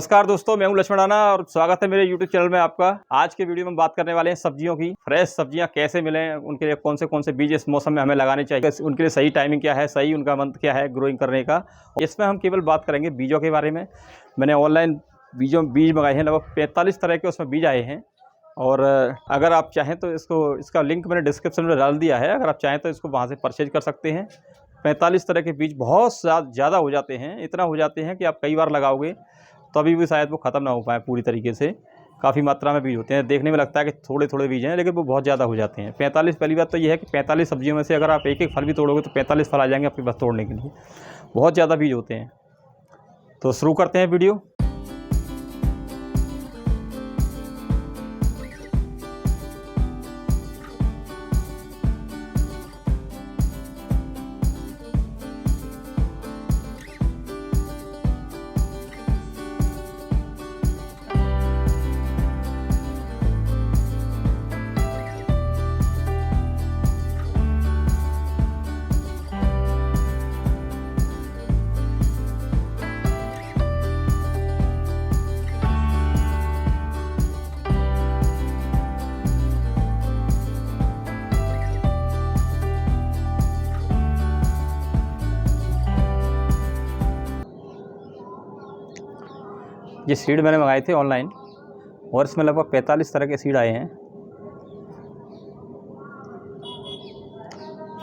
नमस्कार दोस्तों, मैं हूं लक्ष्मण राणा और स्वागत है मेरे YouTube चैनल में आपका। आज के वीडियो में बात करने वाले हैं सब्जियों की। फ्रेश सब्जियां कैसे मिलें, उनके लिए कौन से बीज इस मौसम में हमें लगाने चाहिए, उनके लिए सही टाइमिंग क्या है, सही उनका मंथ क्या है ग्रोइंग करने का। इसमें हम केवल बात करेंगे बीजों के बारे में। मैंने ऑनलाइन बीज मंगाए हैं, लगभग 45 तरह के उसमें बीज आए हैं। और अगर आप चाहें तो इसका लिंक मैंने डिस्क्रिप्शन में डाल दिया है। अगर आप चाहें तो इसको वहाँ से परचेज कर सकते हैं। 45 तरह के बीज बहुत ज़्यादा हो जाते हैं, इतना हो जाते हैं कि आप कई बार लगाओगे तो अभी भी शायद वो ख़त्म ना हो पाए पूरी तरीके से। काफ़ी मात्रा में बीज होते हैं, देखने में लगता है कि थोड़े थोड़े बीज हैं, लेकिन वो बहुत ज़्यादा हो जाते हैं। 45, पहली बात तो ये है कि 45 सब्जियों में से अगर आप एक एक फल भी तोड़ोगे तो 45 फल आ जाएंगे आपके पास तोड़ने के लिए। बहुत ज़्यादा बीज होते हैं। तो शुरू करते हैं वीडियो। ये सीड मैंने मंगाए थे ऑनलाइन और इसमें लगभग 45 तरह के सीड आए हैं।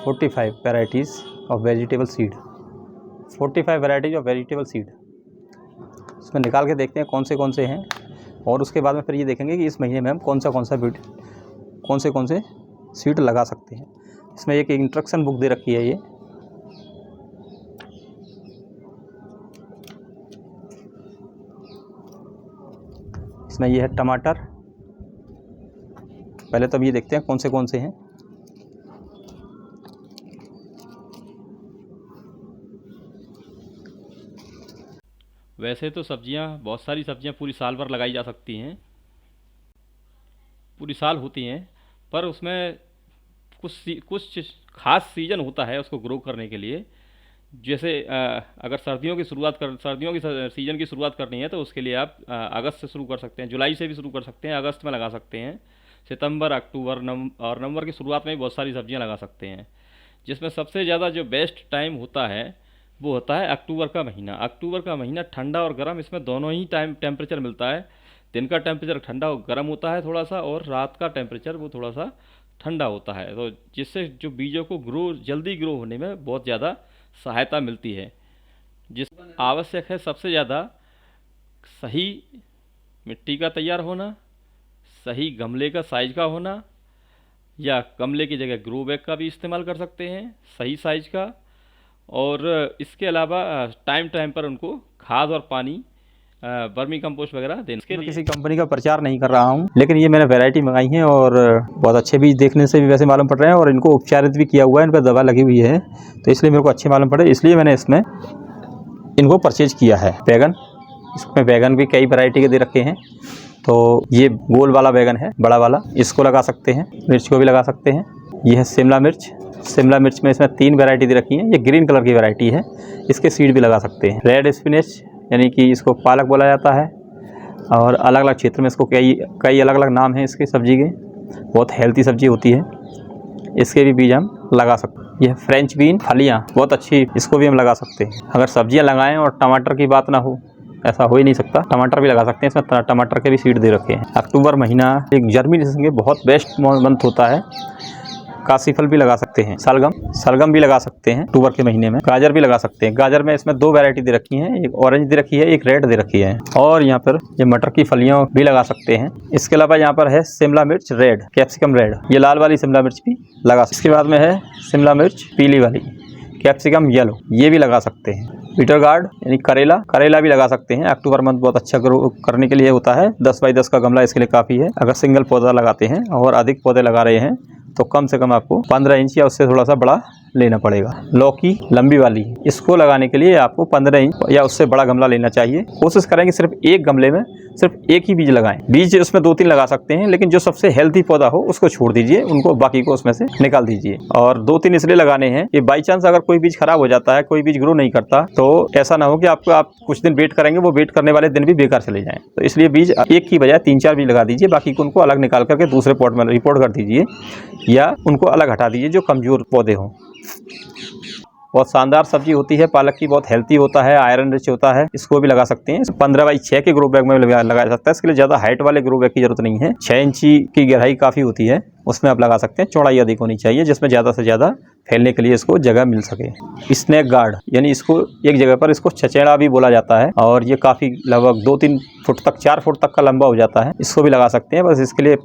45 varieties of vegetable seed. 45 varieties of vegetable seed. इसमें निकाल के देखते हैं कौन से हैं, और उसके बाद में फिर ये देखेंगे कि इस महीने में हम कौन से सीड लगा सकते हैं। इसमें एक इंस्ट्रक्शन बुक दे रखी है। ये इसमें ये है टमाटर। पहले तो हम ये देखते हैं कौन से हैं। वैसे तो बहुत सारी सब्जियां पूरी साल भर लगाई जा सकती हैं, पूरी साल होती हैं, पर उसमें कुछ खास सीजन होता है उसको ग्रो करने के लिए। जैसे अगर सर्दियों की सीज़न की शुरुआत करनी है तो उसके लिए आप अगस्त से शुरू कर सकते हैं, जुलाई से भी शुरू कर सकते हैं, अगस्त में लगा सकते हैं, सितंबर, अक्टूबर और नवंबर की शुरुआत में भी बहुत सारी सब्जियां लगा सकते हैं। जिसमें सबसे ज़्यादा जो बेस्ट टाइम होता है वो होता है अक्टूबर का महीना। अक्टूबर का महीना ठंडा और गर्म, इसमें दोनों ही टेम्परेचर मिलता है। दिन का टेम्परेचर ठंडा और गर्म होता है थोड़ा सा, और रात का टेम्परेचर वो थोड़ा सा ठंडा होता है, तो जिससे जो बीजों को जल्दी ग्रो होने में बहुत ज़्यादा सहायता मिलती है। जिस आवश्यक है सबसे ज़्यादा सही मिट्टी का तैयार होना, सही गमले का साइज का होना, या गमले की जगह ग्रो बैग का भी इस्तेमाल कर सकते हैं सही साइज का। और इसके अलावा टाइम पर उनको खाद और पानी, वर्मी कंपोस्ट वगैरह देने के लिए। किसी कंपनी का प्रचार नहीं कर रहा हूँ, लेकिन ये मैंने वैरायटी मंगाई है और बहुत अच्छे बीज देखने से भी वैसे मालूम पड़ रहे हैं, और इनको उपचारित भी किया हुआ है, इन पर दवा लगी हुई है, तो इसलिए मेरे को अच्छे मालूम पड़े, इसलिए मैंने इसमें इनको परचेज किया है। बैगन, इसमें बैगन भी कई वैरायटी के दे रखे हैं। तो ये गोल वाला बैगन है, बड़ा वाला, इसको लगा सकते हैं। मिर्च को भी लगा सकते हैं। ये है शिमला मिर्च। शिमला मिर्च में इसमें 3 वैरायटी दे रखी है। ये ग्रीन कलर की वैरायटी है, इसके सीड भी लगा सकते हैं। रेड स्पिनच, यानी कि इसको पालक बोला जाता है, और अलग अलग क्षेत्र में इसको कई अलग अलग नाम हैं इसके सब्जी के। बहुत हेल्थी सब्जी होती है, इसके भी बीज हम लगा सकते हैं। यह फ्रेंच बीन, फलियाँ बहुत अच्छी, इसको भी हम लगा सकते हैं। अगर सब्जियां लगाएं और टमाटर की बात ना हो, ऐसा हो ही नहीं सकता, टमाटर भी लगा सकते हैं। इसमें टमाटर के भी सीड दे रखे हैं। अक्टूबर महीना एक जर्मिनेशन के बहुत बेस्ट मंथ होता है। काशी फल भी लगा सकते हैं। सलगम भी लगा सकते हैं अक्टूबर के महीने में। गाजर भी लगा सकते हैं। गाजर में इसमें 2 वैरायटी दे रखी हैं, एक ऑरेंज दे रखी है, एक रेड दे रखी है। और यहाँ पर ये मटर की फलियां भी लगा सकते हैं। इसके अलावा यहाँ पर है शिमला मिर्च रेड, कैप्सिकम रेड, ये लाल वाली शिमला मिर्च भी लगा सकते हैं। इसके बाद में है शिमला मिर्च पीली वाली, कैप्सिकम येलो, ये भी लगा सकते हैं। पीटर गार्ड यानी करेला भी लगा सकते हैं। अक्टूबर मंथ बहुत अच्छा ग्रो करने के लिए होता है। 10 बाई 10 का गमला इसके लिए काफ़ी है। अगर सिंगल पौधा लगाते हैं और अधिक पौधे लगा रहे हैं तो कम से कम आपको 15 इंच या उससे थोड़ा सा बड़ा लेना पड़ेगा। लौकी लंबी वाली, इसको लगाने के लिए आपको 15 इंच या उससे बड़ा गमला लेना चाहिए। कोशिश करें कि सिर्फ एक गमले में सिर्फ एक ही बीज लगाएं। बीज उसमें 2-3 लगा सकते हैं, लेकिन जो सबसे हेल्थी पौधा हो उसको छोड़ दीजिए, उनको बाकी को उसमें से निकाल दीजिए। और 2-3 इसलिए लगाने हैं कि बाई चांस अगर कोई बीज खराब हो जाता है, कोई बीज ग्रो नहीं करता, तो ऐसा ना हो कि आप कुछ दिन वेट करेंगे, वो वेट करने वाले दिन भी बेकार चले जाएं। तो इसलिए बीज एक की बजाय 3-4 बीज लगा दीजिए, बाकी को उनको अलग निकाल करके दूसरे पॉट में रिपोर्ट कर दीजिए या उनको अलग हटा दीजिए जो कमजोर पौधे हों। बहुत शानदार सब्जी होती है पालक की, बहुत हेल्थी होता है, आयरन रिच होता है, इसको भी लगा सकते हैं। 15x6 के ग्रो बैग में लगाया सकता है। इसके लिए ज़्यादा हाइट वाले ग्रो बैग की जरूरत नहीं है, 6 इंची की गहराई काफ़ी होती है, उसमें आप लगा सकते हैं। चौड़ाई अधिक होनी चाहिए जिसमें ज़्यादा से ज़्यादा फैलने के लिए इसको जगह मिल सके। स्नैक गार्ड यानी इसको एक जगह पर इसको छचेड़ा भी बोला जाता है, और ये काफ़ी लगभग 2-3 फुट तक 4 फुट तक का लंबा हो जाता है, इसको भी लगा सकते हैं। बस इसके लिए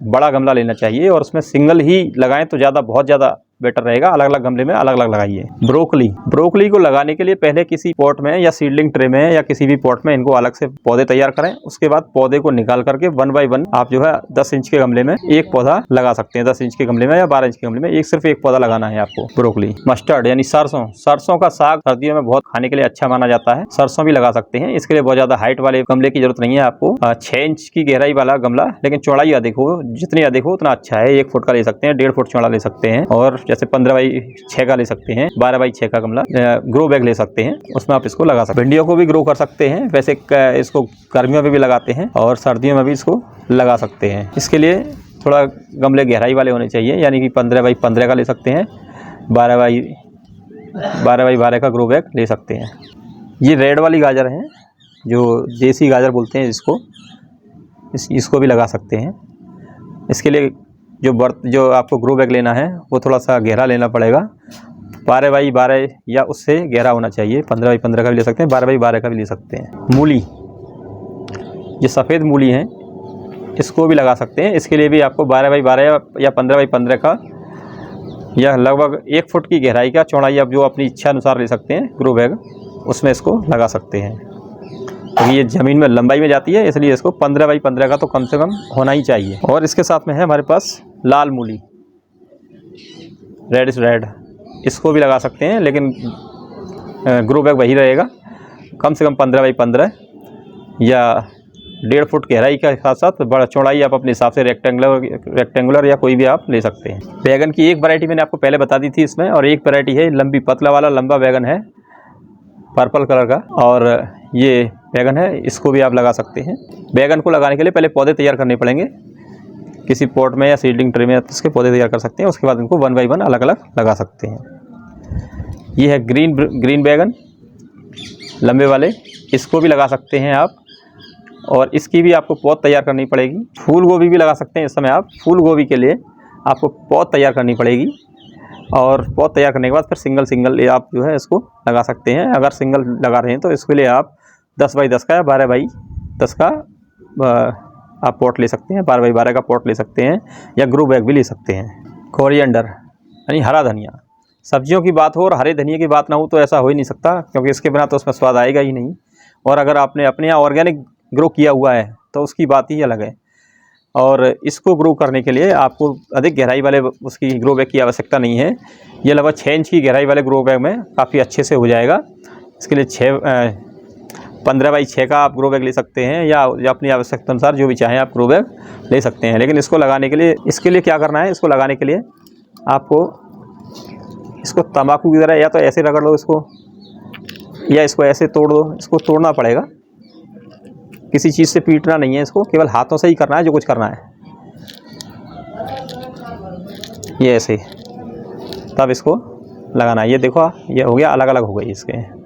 बड़ा गमला लेना चाहिए और उसमें सिंगल ही लगाएं तो बहुत ज़्यादा बेटर रहेगा। अलग अलग गमले में अलग अलग लगाइए। ब्रोकली को लगाने के लिए पहले किसी पॉट में या सीडलिंग ट्रे में या किसी भी पॉट में इनको अलग से पौधे तैयार करें। उसके बाद पौधे को निकाल करके 1 बाय 1 आप जो है 10 इंच के गमले में एक पौधा लगा सकते हैं। 10 इंच के गमले में या 12 इंच के गमले में सिर्फ एक पौधा लगाना है आपको। ब्रोकली, मस्टर्ड यानी सरसों का साग सर्दियों में बहुत खाने के लिए अच्छा माना जाता है, सरसों भी लगा सकते हैं। इसके लिए बहुत ज्यादा हाइट वाले गमले की जरूरत नहीं है आपको। 6 इंच की गहराई वाला गमला, लेकिन चौड़ाई अधिक हो, जितनी अधिक हो उतना अच्छा है। 1 फुट का ले सकते हैं, 1.5 फुट चौड़ा ले सकते हैं, और जैसे 15x6 का ले सकते हैं, 12x6 का गमला ग्रो बैग ले सकते हैं, उसमें आप इसको लगा सकते हैं। भिंडियों को भी ग्रो कर सकते हैं, वैसे इसको गर्मियों में भी लगाते हैं और सर्दियों में भी इसको लगा सकते हैं। इसके लिए थोड़ा गमले गहराई वाले होने चाहिए, यानी कि 15x15 का ले सकते हैं, 12x12 का ग्रो बैग ले सकते हैं। ये रेड वाली गाजर है, जो देसी गाजर बोलते हैं जिसको, इसको भी लगा सकते हैं। इसके लिए जो आपको ग्रो बैग लेना है वो थोड़ा सा गहरा लेना पड़ेगा, 12x12 या उससे गहरा होना चाहिए। 15x15 का भी ले सकते हैं, 12x12 का भी ले सकते हैं। मूली, ये सफ़ेद मूली है, इसको भी लगा सकते हैं। इसके लिए भी आपको 12x12 या 15x15 का या लगभग 1 फुट की गहराई का, चौड़ाई आप जो अपनी इच्छा अनुसार ले सकते हैं ग्रो बैग, उसमें इसको लगा सकते हैं। तो ये ज़मीन में लंबाई में जाती है, इसलिए इसको 15x15 का तो कम से कम होना ही चाहिए। और इसके साथ में है हमारे पास लाल मूली, रेड, इसको भी लगा सकते हैं, लेकिन ग्रो बैग वही रहेगा, कम से कम 15x15 या 1.5 फुट गहराई के साथ साथ बड़ा चौड़ाई आप अपने हिसाब से रेक्टेंगुलर या कोई भी आप ले सकते हैं। बैगन की एक वैरायटी मैंने आपको पहले बता दी थी इसमें, और एक वैरायटी है लंबी पतला वाला लंबा बैगन है, पर्पल कलर का, और ये बैगन है, इसको भी आप लगा सकते हैं। बैगन को लगाने के लिए पहले पौधे तैयार करने पड़ेंगे, किसी पॉट में या सीडलिंग ट्रे में इसके पौधे तैयार कर सकते हैं। उसके बाद इनको 1 बाय 1 अलग अलग लगा सकते हैं। ये है ग्रीन बैगन लंबे वाले, इसको भी लगा सकते हैं आप, और इसकी भी आपको पौध तैयार करनी पड़ेगी। फूल गोभी भी लगा सकते हैं। इस समय आप फूल गोभी के लिए आपको पौध तैयार करनी पड़ेगी, और पौध तैयार करने के बाद फिर सिंगल आप जो है इसको लगा सकते हैं। अगर सिंगल लगा रहे हैं तो इसके लिए आप 10x10 का या 12x10 का आप पॉट ले सकते हैं, 12x12 का पॉट ले सकते हैं, या ग्रो बैग भी ले सकते हैं। कोरिएंडर यानी हरा धनिया, सब्जियों की बात हो और हरे धनिया की बात ना हो तो ऐसा हो ही नहीं सकता, क्योंकि इसके बिना तो उसमें स्वाद आएगा ही नहीं। और अगर आपने अपने यहाँ ऑर्गेनिक ग्रो किया हुआ है तो उसकी बात ही अलग है। और इसको ग्रो करने के लिए आपको अधिक गहराई वाले उसकी ग्रो बैग की आवश्यकता नहीं है। ये लगभग 6 इंच की गहराई वाले ग्रो बैग में काफ़ी अच्छे से हो जाएगा। इसके लिए 15x6 का आप ग्रो बैग ले सकते हैं, या अपनी आवश्यकता अनुसार जो भी चाहें आप ग्रो बैग ले सकते हैं। लेकिन इसको लगाने के लिए, इसके लिए क्या करना है, इसको लगाने के लिए आपको इसको तंबाकू की तरह या तो ऐसे रगड़ लो इसको, या इसको ऐसे तोड़ दो। इसको तोड़ना पड़ेगा, किसी चीज़ से पीटना नहीं है, इसको केवल हाथों से ही करना है जो कुछ करना है। ये ऐसे तब इसको लगाना है। ये देखो, ये हो गया, अलग अलग हो गई इसके।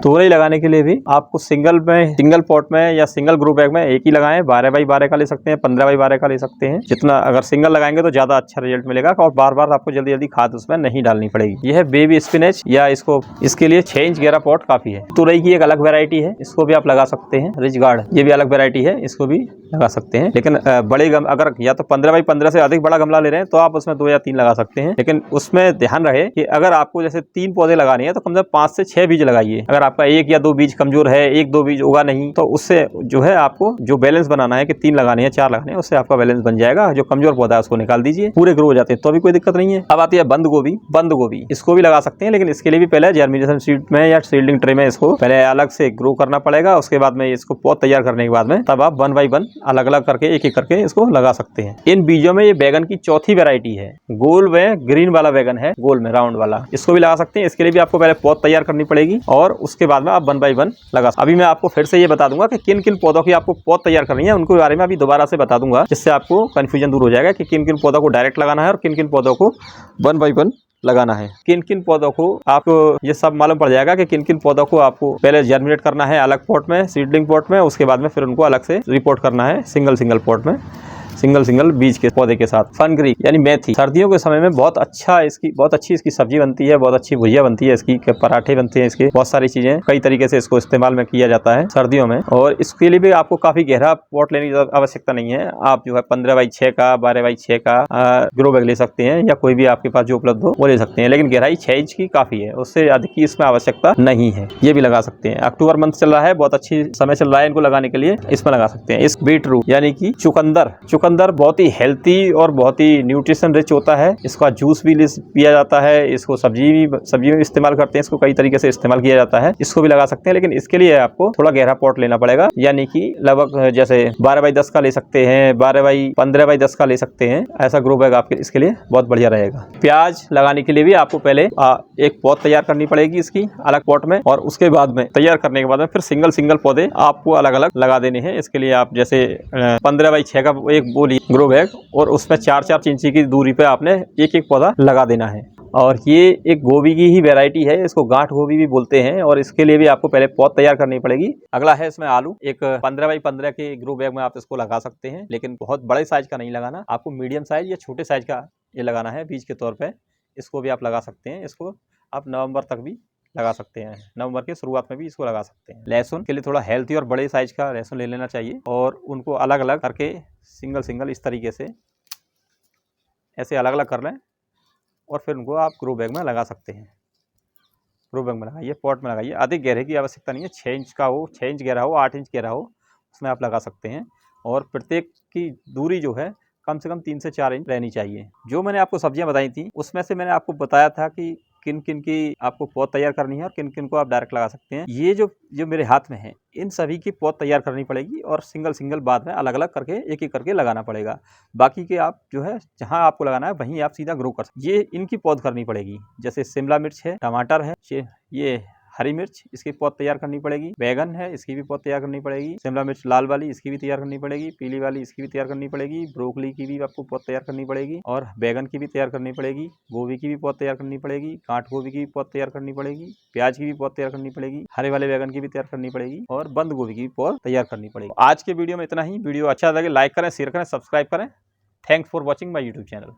तोरई लगाने के लिए भी आपको सिंगल पॉट में या सिंगल ग्रो बैग में एक ही लगाएं। 12x12 का ले सकते हैं, 15x12 का ले सकते हैं। जितना अगर सिंगल लगाएंगे तो ज़्यादा अच्छा रिजल्ट मिलेगा, और बार बार आपको जल्दी खाद उसमें नहीं डालनी पड़ेगी। यह है बेबी स्पिनच, या इसके लिए 6 इंच गहरा पॉट काफ़ी है। तुरई की एक अलग वैरायटी है, इसको भी आप लगा सकते हैं। रिच गार्ड, ये भी अलग वैरायटी है, इसको भी लगा सकते हैं। लेकिन बड़े अगर या तो 15x15 से अधिक बड़ा गमला ले रहे हैं तो आप उसमें 2 या 3 लगा सकते हैं। लेकिन उसमें ध्यान रहे कि अगर आपको जैसे 3 पौधे लगाने हैं तो कम से कम 5 से 6 बीज लगाइए। अगर आपको आपका 1 या 2 बीज कमजोर है, 1-2 बीज उगा नहीं, तो उससे जो है आपको जो बैलेंस बनाना है कि 3 लगाने हैं, 4 लगाने हैं, उससे आपका बैलेंस बन जाएगा। जो कमजोर पौधा है उसको निकाल दीजिए, पूरे ग्रो हो जाते हैं तो भी कोई दिक्कत नहीं है। अब आती है बंद गोभी। बंद गोभी इसको भी लगा सकते हैं, लेकिन इसके लिए भी पहले जर्मिनेशन सीड में या सीडलिंग ट्रे में इसको पहले अलग से ग्रो करना पड़ेगा। उसके बाद में इसको पौध तैयार करने के बाद में तब आप 1 बाय 1 अलग अलग करके एक एक करके इसको लगा सकते हैं। इन बीजों में ये बैगन की चौथी वैरायटी है। गोल में ग्रीन वाला बैगन है, गोल में राउंड वाला, इसको भी लगा सकते हैं। इसके लिए भी आपको पहले पौध तैयार करनी पड़ेगी और उसके बाद में आप 1 बाय 1 लगा। अभी मैं आपको फिर से ये बता दूंगा कि किन किन पौधों की आपको पौध तैयार करनी है, उनके बारे में अभी दोबारा से बता दूंगा, जिससे आपको कंफ्यूजन दूर हो जाएगा कि किन किन पौधों को डायरेक्ट लगाना है और किन किन पौधों को 1 बाय 1 लगाना है। किन किन पौधों को आपको ये सब मालूम पड़ जाएगा कि किन किन पौधों को आपको पहले जर्मिनेट करना है अलग पॉट में, सीडलिंग पॉट में, उसके बाद में फिर उनको अलग से रिपोर्ट करना है सिंगल पॉट में, सिंगल बीज के पौधे के साथ। फनग्रीक यानी मेथी, सर्दियों के समय में बहुत अच्छी इसकी सब्जी बनती है, बहुत अच्छी भुजिया बनती है, इसकी पराठे बनते हैं, इसके बहुत सारी चीजें कई तरीके से इसको इस्तेमाल में किया जाता है सर्दियों में। और इसके लिए भी आपको काफी गहरा पॉट लेने की आवश्यकता नहीं है। आप जो है 15 बाई 6 का, 12 बाई 6 का ग्रो बैग ले सकते हैं, या कोई भी आपके पास जो उपलब्ध हो वो ले सकते हैं, लेकिन गहराई 6 इंच की काफी है, उससे अधिक की इसमें आवश्यकता नहीं है। ये भी लगा सकते हैं। अक्टूबर मंथ चल रहा है, बहुत अच्छी समय चल रहा है इनको लगाने के लिए, इसमें लगा सकते हैं। इस बीट रूट यानी कि चुकंदर बहुत ही हेल्थी और बहुत ही न्यूट्रिशन रिच होता है। इसका जूस भी पिया जाता है, इसको सब्जी में इस्तेमाल करते हैं, इसको कई तरीके से इस्तेमाल किया जाता है, इसको भी लगा सकते हैं। लेकिन इसके लिए आपको थोड़ा गहरा पॉट लेना पड़ेगा, यानी कि लगभग जैसे 12 बाई 10 का ले सकते हैं, 15 बाई 10 का ले सकते हैं। ऐसा ग्रो बैग आपके इसके लिए बहुत बढ़िया रहेगा। प्याज लगाने के लिए भी आपको पहले एक पौध तैयार करनी पड़ेगी इसकी अलग पॉट में, और उसके बाद में तैयार करने के बाद में फिर सिंगल पौधे आपको अलग अलग लगा देने हैं। इसके लिए आप जैसे 15 बाई 6 का एक बोली ग्रो बैग, और उसमें 4-4 इंची की दूरी पे आपने एक एक पौधा लगा देना है। और ये एक गोभी की ही वैरायटी है, इसको गांठ गोभी भी बोलते हैं, और इसके लिए भी आपको पहले पौध तैयार करनी पड़ेगी। अगला है इसमें आलू। एक 15 बाई 15 के ग्रो बैग में आप इसको लगा सकते हैं, लेकिन बहुत बड़े साइज का नहीं लगाना, आपको मीडियम साइज या छोटे साइज का ये लगाना है बीज के तौर पे। इसको भी आप लगा सकते हैं। इसको आप नवंबर तक भी लगा सकते हैं, नवंबर के शुरुआत में भी इसको लगा सकते हैं। लहसुन के लिए थोड़ा हेल्थी और बड़े साइज का लहसुन ले लेना चाहिए, और उनको अलग अलग करके सिंगल इस तरीके से ऐसे अलग अलग कर लें, और फिर उनको आप ग्रो बैग में लगा सकते हैं। ग्रो बैग में लगाइए, पॉट में लगाइए। अधिक गहरे की आवश्यकता नहीं है, 6 इंच का हो, 6 इंच गहरा हो, 8 इंच गहरा हो, उसमें आप लगा सकते हैं। और प्रत्येक की दूरी जो है कम से कम 3 से 4 इंच रहनी चाहिए। जो मैंने आपको सब्जियां बताई थी उसमें से मैंने आपको बताया था कि किन किन की आपको पौध तैयार करनी है और किन किन को आप डायरेक्ट लगा सकते हैं। ये जो मेरे हाथ में है, इन सभी की पौध तैयार करनी पड़ेगी, और सिंगल बाद में अलग अलग करके एक एक करके लगाना पड़ेगा। बाकी के आप जो है जहां आपको लगाना है वहीं आप सीधा ग्रो कर सकते। ये इनकी पौध करनी पड़ेगी। जैसे शिमला मिर्च है, टमाटर है, ये हरी मिर्च, इसकी पौध तैयार करनी पड़ेगी। बैगन है, इसकी भी पौध तैयार करनी पड़ेगी। शिमला मिर्च लाल वाली, इसकी भी तैयार करनी पड़ेगी। पीली वाली, इसकी भी तैयार करनी पड़ेगी। ब्रोकली की भी आपको पौध तैयार करनी पड़ेगी, और बैगन की भी तैयार करनी पड़ेगी। गोभी की भी पौध तैयार करनी पड़ेगी। गांठ गोभी की भी पौध तैयार करनी पड़ेगी। प्याज की भी पौध तैयार करनी पड़ेगी। हरे वाले बैगन की भी तैयार करनी पड़ेगी, और बंद गोभी की भी पौध तैयार करनी पड़ेगी। आज के वीडियो में इतना ही। वीडियो अच्छा लगे लाइक करें, शेयर करें, सब्सक्राइब करें। Thanks for watching my YouTube channel.